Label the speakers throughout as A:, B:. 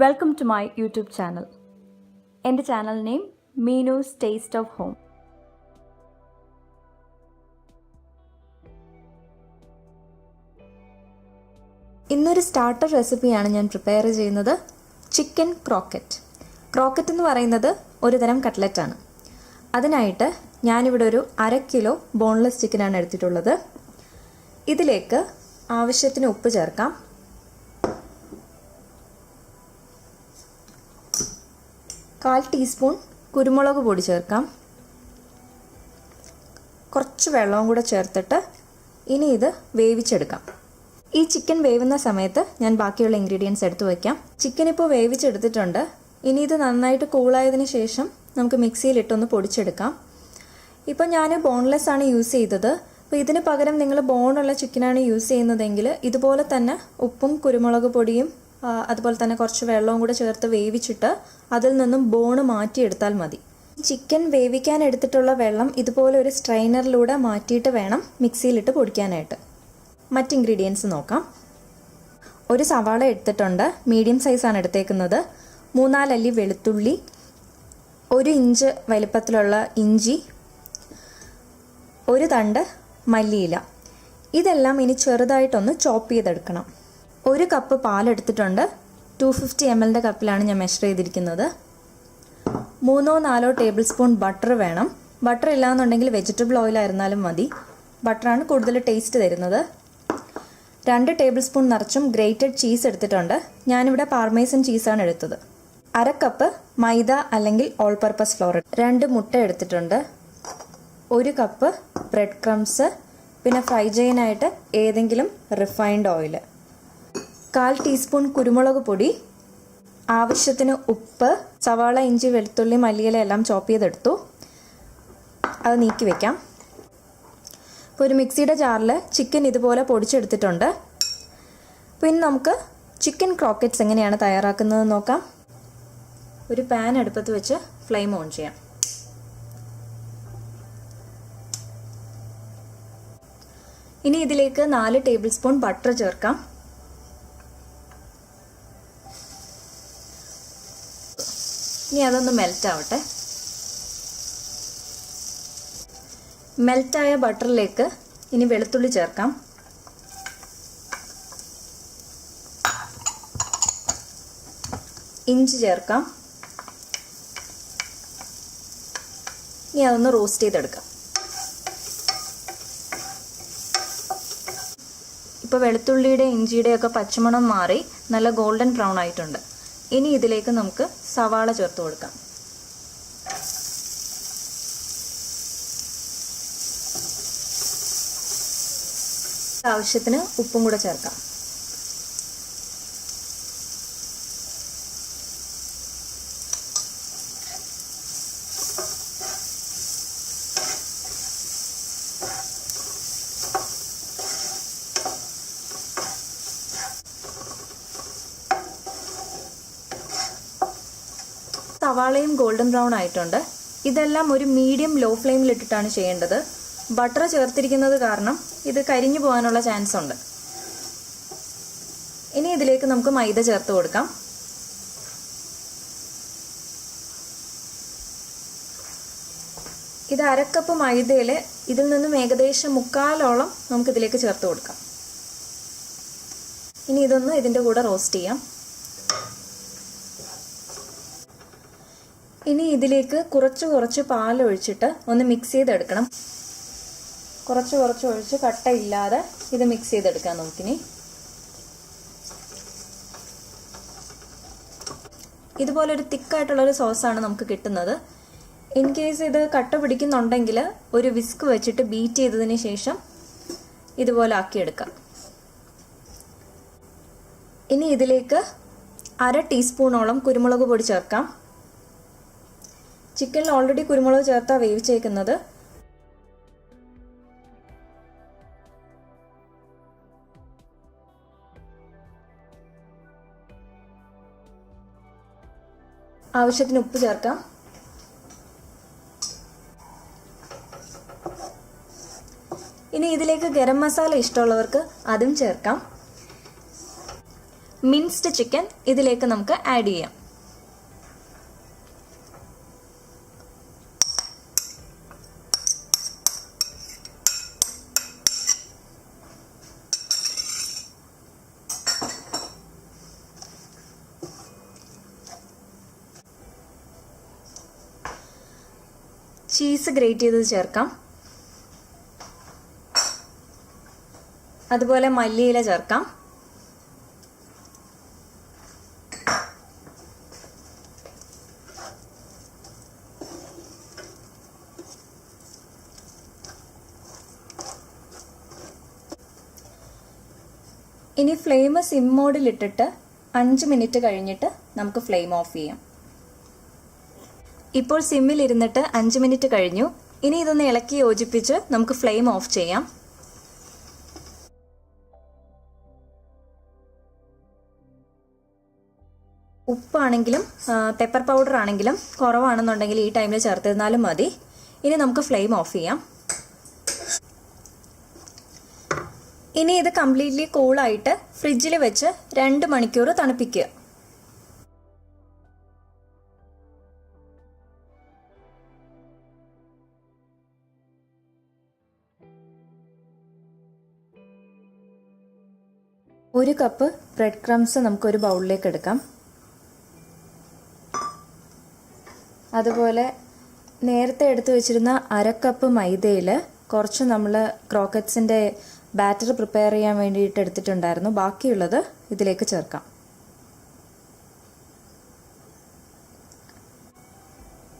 A: Welcome to my YouTube channel. എൻ്റെ channel name meenustasteofhome. ഇന്നൊരു starter റെസിപ്പിയാണ് ഞാൻ പ്രിപ്പയർ ചെയ്യുന്നത്. ചിക്കൻ ക്രോക്കറ്റ്. ക്രോക്കറ്റ് എന്ന് പറയുന്നത് ഒരു തരം കട്ട്ലറ്റാണ്. അതിനായിട്ട് ഞാനിവിടെ ഒരു 1/2 കിലോ ബോൺലെസ് ചിക്കനാണ് എടുത്തിട്ടുള്ളത്. ഇതിലേക്ക് ആവശ്യത്തിന് ഉപ്പ് ചേർക്കാം. കാൽ ടീസ്പൂൺ കുരുമുളക് പൊടി ചേർക്കാം. കുറച്ച് വെള്ളവും കൂടെ ചേർത്തിട്ട് ഇനി ഇത് വേവിച്ചെടുക്കാം. ഈ ചിക്കൻ വേവുന്ന സമയത്ത് ഞാൻ ബാക്കിയുള്ള ഇൻഗ്രീഡിയൻസ് എടുത്തു വയ്ക്കാം. ചിക്കൻ ഇപ്പോൾ വേവിച്ചെടുത്തിട്ടുണ്ട്. ഇനി ഇത് നന്നായിട്ട് കൂളായതിന് ശേഷം നമുക്ക് മിക്സിയിലിട്ടൊന്ന് പൊടിച്ചെടുക്കാം. ഇപ്പോൾ ഞാൻ ബോൺലെസ് ആണ് യൂസ് ചെയ്തത്. അപ്പോൾ ഇതിന് പകരം നിങ്ങൾ ബോണുള്ള ചിക്കനാണ് യൂസ് ചെയ്യുന്നതെങ്കിൽ ഇതുപോലെ തന്നെ ഉപ്പും കുരുമുളക് പൊടിയും അതുപോലെ തന്നെ കുറച്ച് വെള്ളവും കൂടെ ചേർത്ത് വേവിച്ചിട്ട് അതിൽ നിന്നും ബോണ് മാറ്റിയെടുത്താൽ മതി. ചിക്കൻ വേവിക്കാൻ എടുത്തിട്ടുള്ള വെള്ളം ഇതുപോലെ ഒരു സ്ട്രെയിനറിലൂടെ മാറ്റിയിട്ട് വേണം മിക്സിയിലിട്ട് പൊടിക്കാനായിട്ട്. മറ്റ് ഇൻഗ്രീഡിയൻസ് നോക്കാം. ഒരു സവാള എടുത്തിട്ടുണ്ട്, മീഡിയം സൈസാണ് എടുത്തേക്കുന്നത്. 3-4 അല്ലി വെളുത്തുള്ളി, 1 ഇഞ്ച് വലിപ്പത്തിലുള്ള ഇഞ്ചി, 1 തണ്ട് മല്ലിയില. ഇതെല്ലാം ഇനി ചെറുതായിട്ടൊന്ന് ചോപ്പ് ചെയ്തെടുക്കണം. 1 കപ്പ് പാലെടുത്തിട്ടുണ്ട്. 250 ml കപ്പിലാണ് ഞാൻ മെഷർ ചെയ്തിരിക്കുന്നത്. 3-4 ടേബിൾ സ്പൂൺ ബട്ടർ വേണം. ബട്ടർ ഇല്ലാന്നുണ്ടെങ്കിൽ വെജിറ്റബിൾ ഓയിൽ ആയിരുന്നാലും മതി. ബട്ടറാണ് കൂടുതൽ ടേസ്റ്റ് തരുന്നത്. 2 ടേബിൾ സ്പൂൺ നിറച്ചും ഗ്രേറ്റഡ് ചീസ് എടുത്തിട്ടുണ്ട്. ഞാനിവിടെ പാർമേസൻ ചീസാണ് എടുത്തത്. 1/2 കപ്പ് മൈദ അല്ലെങ്കിൽ ഓൾ പർപ്പസ് ഫ്ലോർ. 2 മുട്ട എടുത്തിട്ടുണ്ട്. 1 കപ്പ് ബ്രെഡ് ക്രംസ്, പിന്നെ ഫ്രൈ ചെയ്യാനായിട്ട് ഏതെങ്കിലും റിഫൈൻഡ് ഓയിൽ, 1/4 ടീസ്പൂൺ കുരുമുളക് പൊടി, ആവശ്യത്തിന് ഉപ്പ്, സവാള, ഇഞ്ചി, വെളുത്തുള്ളി, മല്ലിയില എല്ലാം ചോപ്പ് ചെയ്തെടുത്തു. അത് നീക്കി വെക്കാം. ഇപ്പോൾ ഒരു മിക്സിയുടെ ജാറിൽ ചിക്കൻ ഇതുപോലെ പൊടിച്ചെടുത്തിട്ടുണ്ട്. പിന്നെ നമുക്ക് ചിക്കൻ ക്രോക്കറ്റ്സ് എങ്ങനെയാണ് തയ്യാറാക്കുന്നത് നോക്കാം. ഒരു പാൻ അടുപ്പത്ത് വെച്ച് ഫ്ലെയിം ഓൺ ചെയ്യാം. ഇനി ഇതിലേക്ക് 4 ടേബിൾ സ്പൂൺ ബട്ടർ ചേർക്കാം. ഇനി അതൊന്ന് മെൽറ്റ് ആവട്ടെ. മെൽറ്റായ ബട്ടറിലേക്ക് ഇനി വെളുത്തുള്ളി ചേർക്കാം. ഇഞ്ചി ചേർക്കാം. ഇനി അതൊന്ന് റോസ്റ്റ് ചെയ്തെടുക്കാം. ഇപ്പോൾ വെളുത്തുള്ളിയുടെ ഇഞ്ചിയുടെയൊക്കെ പച്ചമണം മാറി നല്ല ഗോൾഡൻ ബ്രൗൺ ആയിട്ടുണ്ട്. ഇനി ഇതിലേക്ക് നമുക്ക് സവാള ചേർത്ത് കൊടുക്കാം. ആവശ്യത്തിന് ഉപ്പും കൂടെ ചേർക്കാം. സവാളയും ഗോൾഡൻ ബ്രൗൺ ആയിട്ടുണ്ട്. ഇതെല്ലാം ഒരു മീഡിയം ലോ ഫ്ലെയിമിൽ ഇട്ടിട്ടാണ് ചെയ്യേണ്ടത്. ബട്ടർ ചേർത്തിരിക്കുന്നത് കാരണം ഇത് കരിഞ്ഞു പോകാനുള്ള ചാൻസ് ഉണ്ട്. ഇനി ഇതിലേക്ക് നമുക്ക് മൈദ ചേർത്ത് കൊടുക്കാം. ഇത് 1/2 കപ്പ് മൈദയിൽ ഇതിൽ നിന്നും ഏകദേശം 1/4 നമുക്കിതിലേക്ക് ചേർത്ത് കൊടുക്കാം. ഇനി ഇതൊന്ന് ഇതിൻ്റെ കൂടെ റോസ്റ്റ് ചെയ്യാം. ഇനി ഇതിലേക്ക് കുറച്ച് പാൽ ഒഴിച്ചിട്ട് ഒന്ന് മിക്സ് ചെയ്തെടുക്കണം. കുറച്ച് ഒഴിച്ച് കട്ടയില്ലാതെ ഇത് മിക്സ് ചെയ്തെടുക്കാം നമുക്കിനി. ഇതുപോലൊരു തിക്കായിട്ടുള്ളൊരു സോസാണ് നമുക്ക് കിട്ടുന്നത്. ഇൻ കേസ് ഇത് കട്ട പിടിക്കുന്നുണ്ടെങ്കിൽ ഒരു വിസ്ക് വെച്ചിട്ട് ബീറ്റ് ചെയ്തതിന് ശേഷം ഇതുപോലെ ആക്കിയെടുക്കാം. ഇനി ഇതിലേക്ക് 1/2 ടീസ്പൂണോളം കുരുമുളക് പൊടി ചേർക്കാം. ചിക്കനിൽ ഓൾറെഡി കുരുമുളക് ചേർത്താ വേവിച്ചേക്കുന്നത്. ആവശ്യത്തിന് ഉപ്പ് ചേർക്കാം. ഇനി ഇതിലേക്ക് ഗരം മസാല ഇഷ്ടമുള്ളവർക്ക് അതും ചേർക്കാം. മിൻസ്ഡ് ചിക്കൻ ഇതിലേക്ക് നമുക്ക് ആഡ് ചെയ്യാം. ചീസ് ഗ്രേറ്റ് ചെയ്തത് ചേർക്കാം. അതുപോലെ മല്ലിയില ചേർക്കാം. ഇനി ഫ്ലെയിം സിം മോഡിലിട്ടിട്ട് 5 മിനിറ്റ് കഴിഞ്ഞിട്ട് നമുക്ക് ഫ്ലെയിം ഓഫ് ചെയ്യാം. ഇപ്പോൾ സിമ്മിൽ ഇരുന്നിട്ട് 5 മിനിറ്റ് കഴിഞ്ഞു. ഇനി ഇതൊന്ന് ഇളക്കി യോജിപ്പിച്ച് നമുക്ക് ഫ്ലെയിം ഓഫ് ചെയ്യാം. ഉപ്പാണെങ്കിലും പെപ്പർ പൗഡർ ആണെങ്കിലും കുറവാണെന്നുണ്ടെങ്കിൽ ഈ ടൈമിൽ ചേർത്തിരുന്നാലും മതി. ഇനി നമുക്ക് ഫ്ലെയിം ഓഫ് ചെയ്യാം. ഇനി ഇത് കംപ്ലീറ്റ്ലി കൂളായിട്ട് ഫ്രിഡ്ജിൽ വെച്ച് 2 മണിക്കൂർ തണുപ്പിക്കുക. ഒരു കപ്പ് ബ്രെഡ് ക്രംസ് നമുക്കൊരു ബൗളിലേക്ക് എടുക്കാം. അതുപോലെ നേരത്തെ എടുത്തു വെച്ചിരുന്ന 1/2 കപ്പ് മൈദയിൽ കുറച്ച് നമ്മൾ ക്രോക്കറ്റ്സിൻ്റെ ബാറ്റർ പ്രിപ്പയർ ചെയ്യാൻ വേണ്ടിയിട്ട് എടുത്തിട്ടുണ്ടായിരുന്നു. ബാക്കിയുള്ളത് ഇതിലേക്ക് ചേർക്കാം.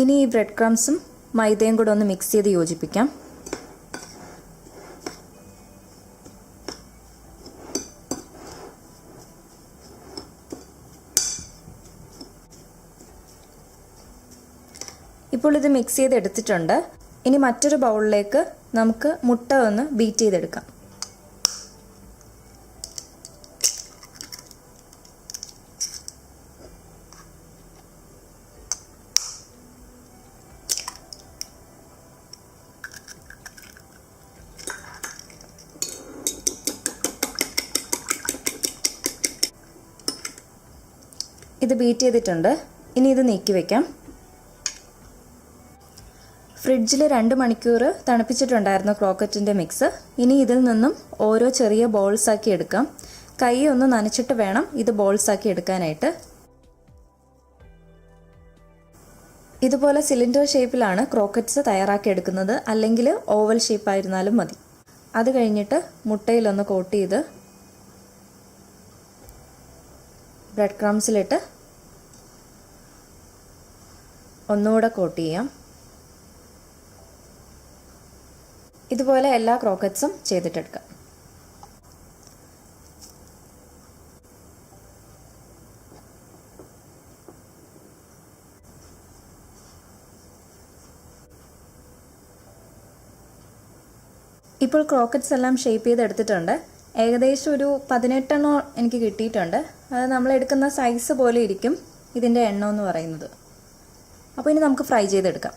A: ഇനി ഈ ബ്രെഡ് ക്രംസും മൈദയും കൂടെ ഒന്ന് മിക്സ് ചെയ്ത് യോജിപ്പിക്കാം. ഇപ്പോൾ ഇത് മിക്സ് ചെയ്ത് എടുത്തിട്ടുണ്ട്. ഇനി മറ്റൊരു ബൗളിലേക്ക് നമുക്ക് മുട്ട ഒന്ന് ബീറ്റ് ചെയ്തെടുക്കാം. ഇത് ബീറ്റ് ചെയ്തിട്ടുണ്ട്. ഇനി ഇത് നീക്കി വയ്ക്കാം. ഫ്രിഡ്ജിൽ 2 മണിക്കൂർ തണുപ്പിച്ചിട്ടുണ്ടായിരുന്നു ക്രോക്കറ്റിൻ്റെ മിക്സ്. ഇനി ഇതിൽ നിന്നും ഓരോ ചെറിയ ബോൾസ് ആക്കി എടുക്കാം. കൈ ഒന്ന് നനച്ചിട്ട് വേണം ഇത് ബോൾസ് ആക്കി എടുക്കാനായിട്ട്. ഇതുപോലെ സിലിണ്ടർ ഷേപ്പിലാണ് ക്രോക്കറ്റ്സ് തയ്യാറാക്കി എടുക്കുന്നത്. അല്ലെങ്കിൽ ഓവൽ ഷേപ്പായിരുന്നാലും മതി. അത് കഴിഞ്ഞിട്ട് മുട്ടയിലൊന്ന് കോട്ട് ചെയ്ത് ബ്രെഡ് ക്രംസിലിട്ട് ഒന്നുകൂടെ കോട്ട് ചെയ്യാം. ഇതുപോലെ എല്ലാ ക്രോക്കറ്റ്സും ചെയ്തിട്ടെടുക്കാം. ഇപ്പോൾ ക്രോക്കറ്റ്സ് എല്ലാം ഷേപ്പ് ചെയ്തെടുത്തിട്ടുണ്ട്. ഏകദേശം ഒരു 18 എണ്ണം എനിക്ക് കിട്ടിയിട്ടുണ്ട്. അത് നമ്മൾ എടുക്കുന്ന സൈസ് പോലെ ഇരിക്കും ഇതിൻ്റെ എണ്ണം എന്ന് പറയുന്നത്. അപ്പോൾ ഇനി നമുക്ക് ഫ്രൈ ചെയ്തെടുക്കാം.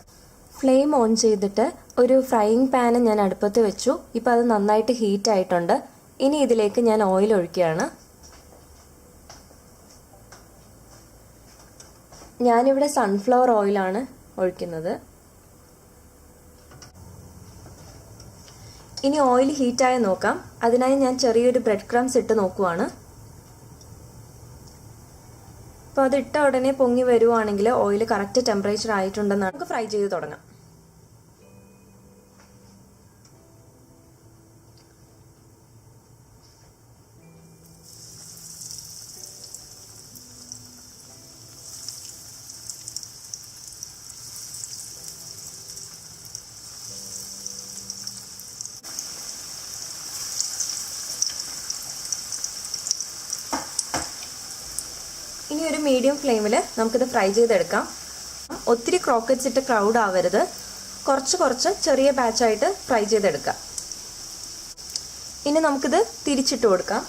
A: ഫ്ലെയിം ഓൺ ചെയ്തിട്ട് ഒരു ഫ്രൈയിങ് പാന് ഞാൻ അടുപ്പത്ത് വെച്ചു. ഇപ്പോൾ അത് നന്നായിട്ട് ഹീറ്റ് ആയിട്ടുണ്ട്. ഇനി ഇതിലേക്ക് ഞാൻ ഓയിൽ ഒഴിക്കുകയാണ്. ഞാനിവിടെ സൺഫ്ലവർ ഓയിലാണ് ഒഴിക്കുന്നത്. ഇനി ഓയിൽ ഹീറ്റായി നോക്കാം. അതിനായി ഞാൻ ചെറിയൊരു ബ്രെഡ് ക്രംസ് ഇട്ട് നോക്കുവാണ്. അപ്പോൾ അത് ഇട്ട ഉടനെ പൊങ്ങി വരുവാണെങ്കിൽ ഓയിൽ കറക്റ്റ് ടെമ്പറേച്ചർ ആയിട്ടുണ്ടെന്നാണ്. നമുക്ക് ഫ്രൈ ചെയ്ത് തുടങ്ങാം. ഇനി ഒരു മീഡിയം ഫ്ലെയിമിൽ നമുക്കിത് ഫ്രൈ ചെയ്തെടുക്കാം. ഒത്തിരി ക്രോക്കറ്റ്സ് ഇട്ട് ക്രൗഡ് ആവരുത്. കുറച്ച് ചെറിയ ബാച്ചായിട്ട് ഫ്രൈ ചെയ്തെടുക്കാം. ഇനി നമുക്കിത് തിരിച്ചിട്ട് കൊടുക്കാം.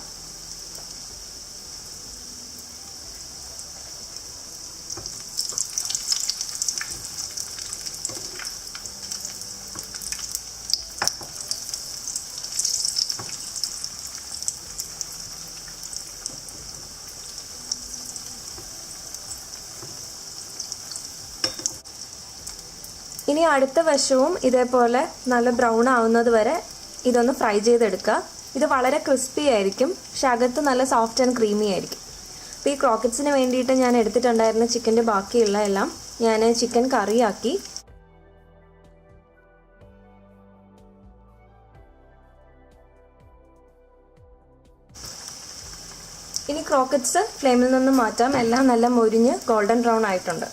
A: ഇനി അടുത്ത വശവും ഇതേപോലെ നല്ല ബ്രൗൺ ആവുന്നത് വരെ ഇതൊന്ന് ഫ്രൈ ചെയ്തെടുക്കുക. ഇത് വളരെ ക്രിസ്പി ആയിരിക്കും, പക്ഷെ അകത്ത് നല്ല സോഫ്റ്റ് ആൻഡ് ക്രീമി ആയിരിക്കും. അപ്പോൾ ഈ ക്രോക്കറ്റ്സിന് വേണ്ടിയിട്ട് ഞാൻ എടുത്തിട്ടുണ്ടായിരുന്ന ചിക്കൻ്റെ ബാക്കിയുള്ള എല്ലാം ഞാൻ ചിക്കൻ കറിയാക്കി. ഇനി ക്രോക്കറ്റ്സ് ഫ്ലെയിമിൽ നിന്ന് മാറ്റാം. എല്ലാം നല്ല മൊരിഞ്ഞ് ഗോൾഡൻ ബ്രൗൺ ആയിട്ടുണ്ട്.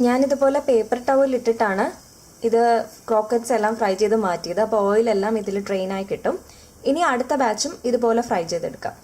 A: ഞാനിതുപോലെ പേപ്പർ ടവൽ ഇട്ടിട്ടാണ് ഇത് ക്രോക്കറ്റ്സ് എല്ലാം ഫ്രൈ ചെയ്ത് മാറ്റിയത്. അപ്പോൾ ഓയിലെല്ലാം ഇതിൽ ഡ്രെയിനായി കിട്ടും. ഇനി അടുത്ത ബാച്ചും ഇതുപോലെ ഫ്രൈ ചെയ്തെടുക്കാം.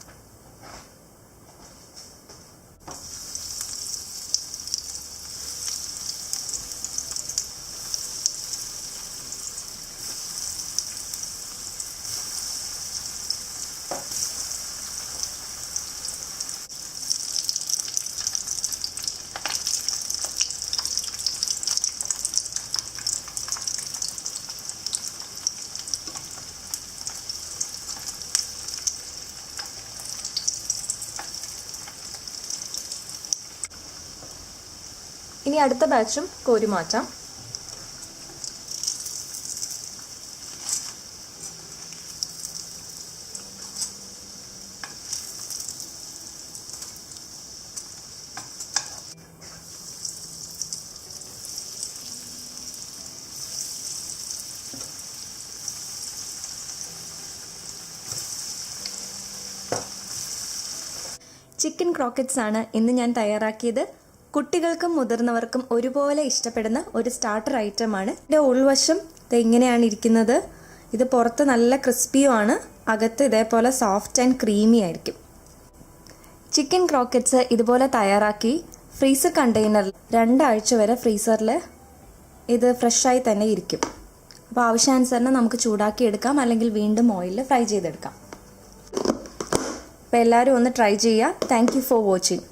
A: ഇനി അടുത്ത ബാച്ചും കോരി മാറ്റാം. ചിക്കൻ ക്രോക്കറ്റ്സ് ആണ് ഇന്ന് ഞാൻ തയ്യാറാക്കിയത്. കുട്ടികൾക്കും മുതിർന്നവർക്കും ഒരുപോലെ ഇഷ്ടപ്പെടുന്ന ഒരു സ്റ്റാർട്ടർ ഐറ്റമാണ്. ഇതിൻ്റെ ഉൾവശം ഇങ്ങനെയാണ് ഇരിക്കുന്നത്. ഇത് പുറത്ത് നല്ല ക്രിസ്പിയുമാണ്, അകത്ത് ഇതേപോലെ സോഫ്റ്റ് ആൻഡ് ക്രീമി ആയിരിക്കും. ചിക്കൻ ക്രോക്കറ്റ്സ് ഇതുപോലെ തയ്യാറാക്കി ഫ്രീസർ കണ്ടെയ്നറിൽ 2 ആഴ്ച വരെ ഫ്രീസറിൽ ഇത് ഫ്രഷായി തന്നെ ഇരിക്കും. അപ്പോൾ ആവശ്യാനുസരണം നമുക്ക് ചൂടാക്കി എടുക്കാം, അല്ലെങ്കിൽ വീണ്ടും ഓയിലിൽ ഫ്രൈ ചെയ്തെടുക്കാം. അപ്പോൾ എല്ലാവരും ഒന്ന് ട്രൈ ചെയ്യുക. Thank you for watching.